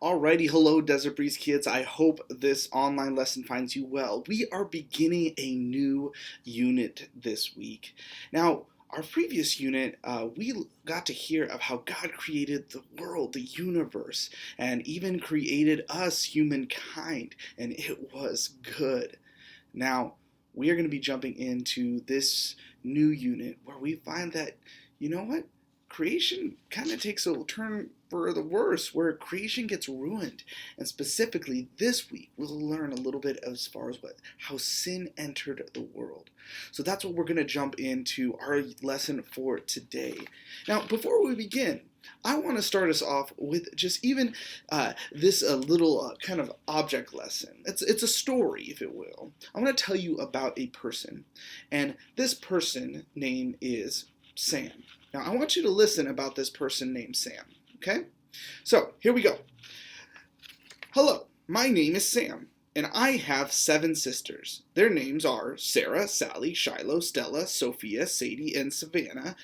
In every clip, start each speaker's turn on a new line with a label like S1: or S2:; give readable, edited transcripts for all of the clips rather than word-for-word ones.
S1: Alrighty, hello Desert Breeze kids. I hope this online lesson finds you well. We are beginning a new unit this week. Now, our previous unit, we got to hear of how God created the world, the universe, and even created us, humankind, and it was good. Now, we are going to be jumping into this new unit where we find that, you know what? Creation kind of takes a turn for the worse, where creation gets ruined. And specifically this week, we'll learn a little bit as far as how sin entered the world. So that's what we're going to jump into our lesson for today. Now, before we begin, I want to start us off with just even this little kind of object lesson. It's a story, if it will. I want to tell you about a person, and this person name is Sam. Now, I want you to listen about this person named Sam, okay? So, here we go. Hello, my name is Sam, and I have 7 sisters. Their names are Sarah, Sally, Shiloh, Stella, Sophia, Sadie, and Savannah.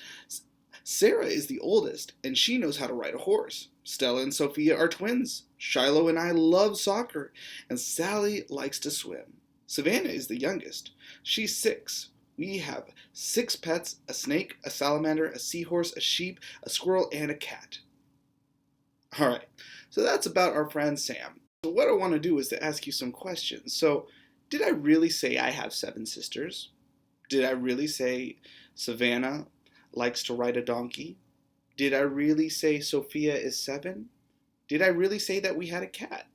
S1: Sarah is the oldest, and she knows how to ride a horse. Stella and Sophia are twins. Shiloh and I love soccer, and Sally likes to swim. Savannah is the youngest. She's 6. We have 6 pets: a snake, a salamander, a seahorse, a sheep, a squirrel, and a cat. Alright, so that's about our friend Sam. So what I want to do is to ask you some questions. So, did I really say I have 7 sisters? Did I really say Savannah likes to ride a donkey? Did I really say Sophia is 7? Did I really say that we had a cat?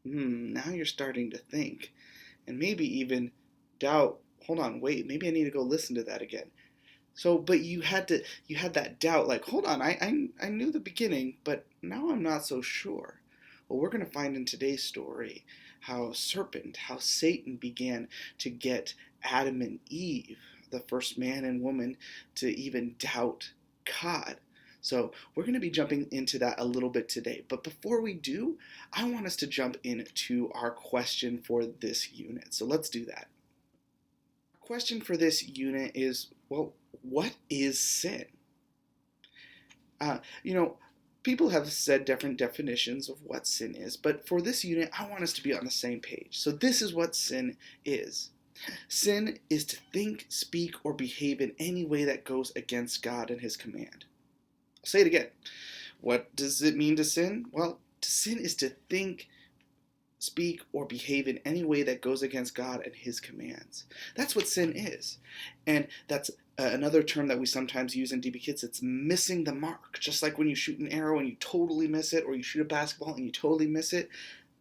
S1: Now you're starting to think, and maybe even doubt. Hold on, wait, maybe I need to go listen to that again. So, but you had that doubt, like, hold on, I knew the beginning, but now I'm not so sure. Well, we're going to find in today's story how Satan began to get Adam and Eve, the first man and woman, to even doubt God. So we're going to be jumping into that a little bit today. But before we do, I want us to jump into our question for this unit. So let's do that. Our question for this unit is, well, what is sin? People have said different definitions of what sin is, but for this unit, I want us to be on the same page. So this is what sin is. Sin is to think, speak, or behave in any way that goes against God and His command. I'll say it again. What does it mean to sin? Well, to sin is to think, speak, or behave in any way that goes against God and His commands. That's what sin is. And that's another term that we sometimes use in dbKids. It's missing the mark. Just like when you shoot an arrow and you totally miss it, or you shoot a basketball and you totally miss it.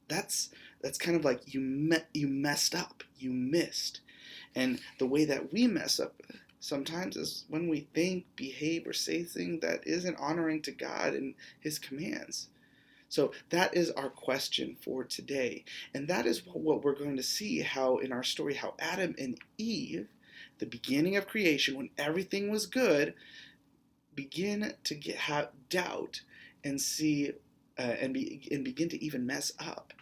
S1: That's kind of like you messed up. You missed. And the way that we mess up sometimes is when we think, behave, or say things that isn't honoring to God and His commands. So that is our question for today. And that is what we're going to see how in our story, how Adam and Eve, the beginning of creation, when everything was good, begin to have doubt and see and begin to even mess up.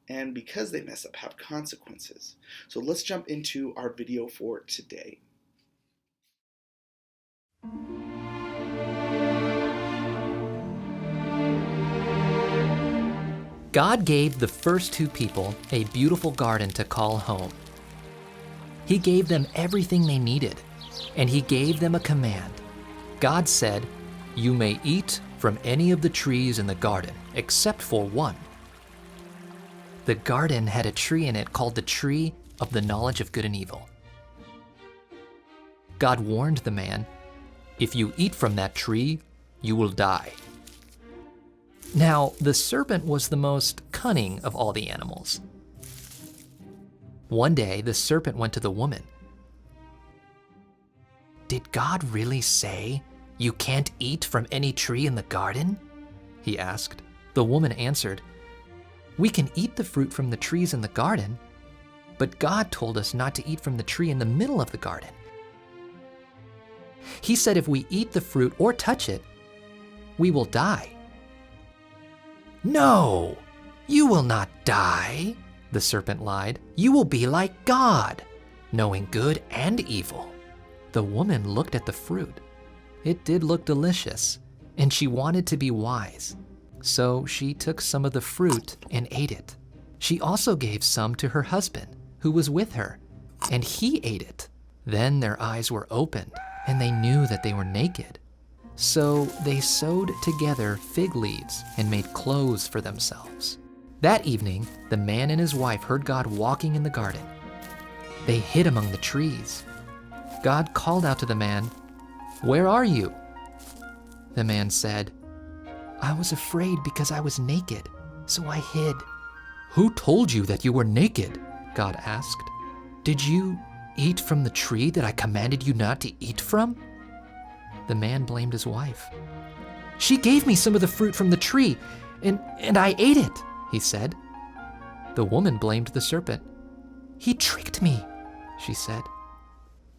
S1: And because they mess up, have consequences. So let's jump into our video for today.
S2: God gave the first 2 people a beautiful garden to call home. He gave them everything they needed, and He gave them a command. God said, "You may eat from any of the trees in the garden, except for one." The garden had a tree in it called the tree of the knowledge of good and evil. God warned the man, "If you eat from that tree, you will die." Now, the serpent was the most cunning of all the animals. One day, the serpent went to the woman. "Did God really say you can't eat from any tree in the garden?" he asked. The woman answered, "We can eat the fruit from the trees in the garden, but God told us not to eat from the tree in the middle of the garden. He said if we eat the fruit or touch it, we will die." "No, you will not die," the serpent lied. "You will be like God, knowing good and evil." The woman looked at the fruit. It did look delicious, and she wanted to be wise. So she took some of the fruit and ate it. She also gave some to her husband, who was with her, and he ate it. Then their eyes were opened, and they knew that they were naked. So they sewed together fig leaves and made clothes for themselves. That evening, the man and his wife heard God walking in the garden. They hid among the trees. God called out to the man, "Where are you?" The man said, "I was afraid because I was naked, so I hid." "Who told you that you were naked?" God asked. "Did you eat from the tree that I commanded you not to eat from?" The man blamed his wife. "She gave me some of the fruit from the tree, and I ate it," he said. The woman blamed the serpent. "He tricked me," she said.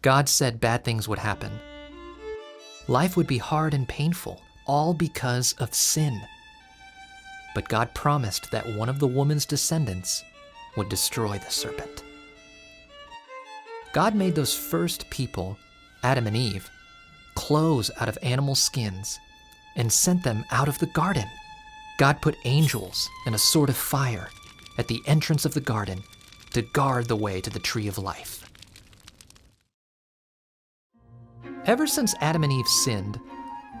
S2: God said bad things would happen. Life would be hard and painful, all because of sin. But God promised that one of the woman's descendants would destroy the serpent. God made those first people, Adam and Eve, clothes out of animal skins and sent them out of the garden. God put angels and a sword of fire at the entrance of the garden to guard the way to the tree of life. Ever since Adam and Eve sinned,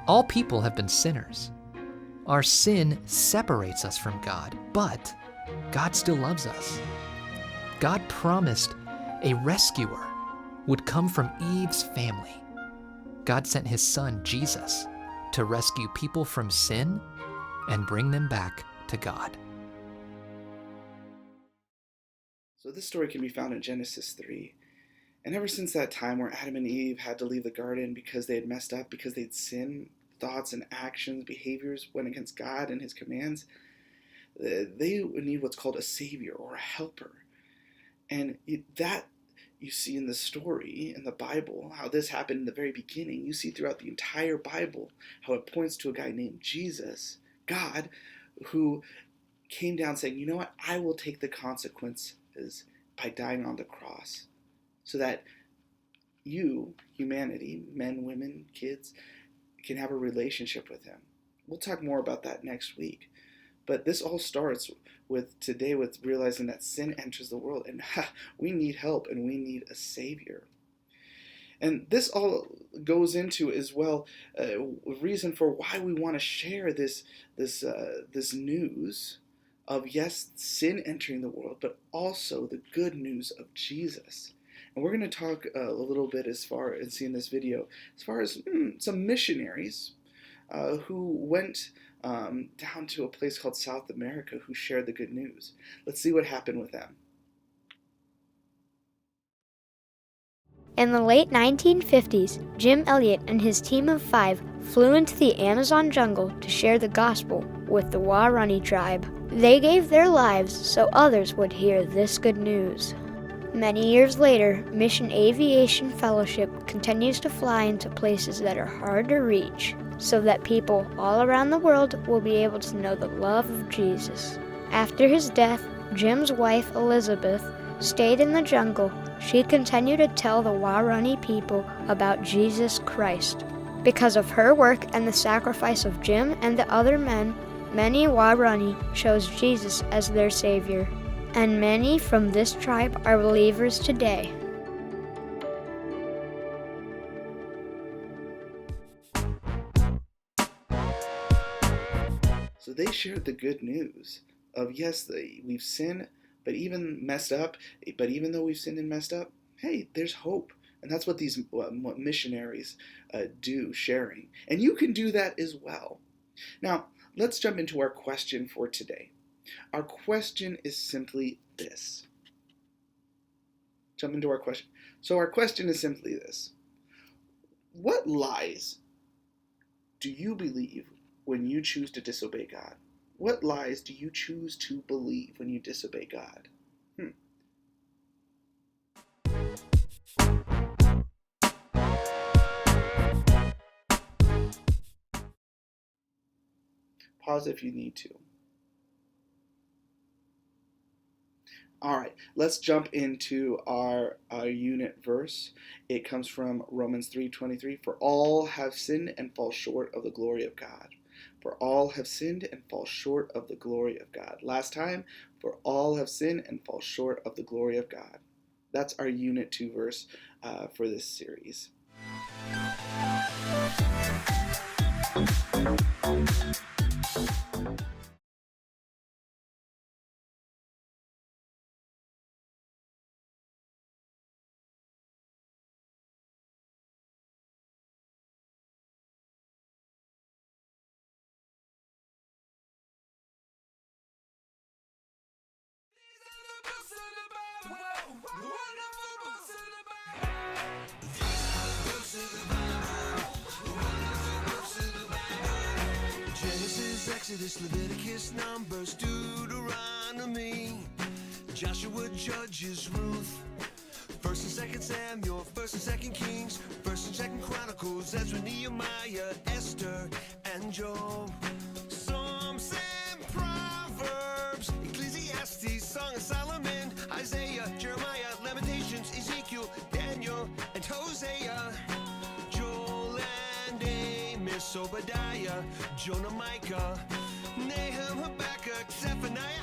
S2: all people have been sinners. Our sin separates us from God, but God still loves us. God promised a rescuer would come from Eve's family. God sent his son, Jesus, to rescue people from sin and bring them back to God.
S1: So this story can be found in Genesis 3. And ever since that time where Adam and Eve had to leave the garden because they had messed up, because they'd sinned, thoughts and actions, behaviors went against God and his commands, they need what's called a savior or a helper. And that you see in the story, in the Bible, how this happened in the very beginning. You see throughout the entire Bible how it points to a guy named Jesus, God, who came down saying, you know what, I will take the consequences by dying on the cross so that you, humanity, men, women, kids, can have a relationship with him. We'll talk more about that next week. But this all starts with today with realizing that sin enters the world and we need help and we need a savior. And this all goes into as well a reason for why we want to share this news of, yes, sin entering the world, but also the good news of Jesus. And we're going to talk a little bit as far as seeing this video, as far as some missionaries who went down to a place called South America who shared the good news. Let's see what happened with them.
S3: In the late 1950s, Jim Elliot and his team of 5 flew into the Amazon jungle to share the gospel with the Waorani tribe. They gave their lives so others would hear this good news. Many years later, Mission Aviation Fellowship continues to fly into places that are hard to reach, so that people all around the world will be able to know the love of Jesus. After his death, Jim's wife, Elizabeth, stayed in the jungle. She continued to tell the Waorani people about Jesus Christ. Because of her work and the sacrifice of Jim and the other men, many Waorani chose Jesus as their savior. And many from this tribe are believers today.
S1: So they shared the good news of, yes, we've sinned, but even messed up, but even though we've sinned and messed up, hey, there's hope. And that's what these missionaries do, sharing. And you can do that as well. Now, let's jump into our question for today. Our question is simply this. Jump into our question. So our question is simply this. What lies do you believe when you choose to disobey God? What lies do you choose to believe when you disobey God? Pause if you need to. All right, let's jump into our unit verse. It comes from Romans 3:23. For all have sinned and fall short of the glory of God. For all have sinned and fall short of the glory of God. Last time, for all have sinned and fall short of the glory of God. That's our Unit 2 verse for this series.
S4: Genesis, Exodus, Leviticus, Numbers, Deuteronomy, Joshua, Judges, Ruth, 1st and 2nd Samuel, 1st and 2nd Kings, 1st and 2nd Chronicles, Ezra, Nehemiah, Esther, and Job. Psalms and Proverbs, Ecclesiastes, Song of Solomon, Isaiah, Jeremiah, Lamentations, Ezekiel, Daniel, and Hosea. Joel and Amos, Obadiah, Jonah, Micah, Nahum, Habakkuk, Zephaniah,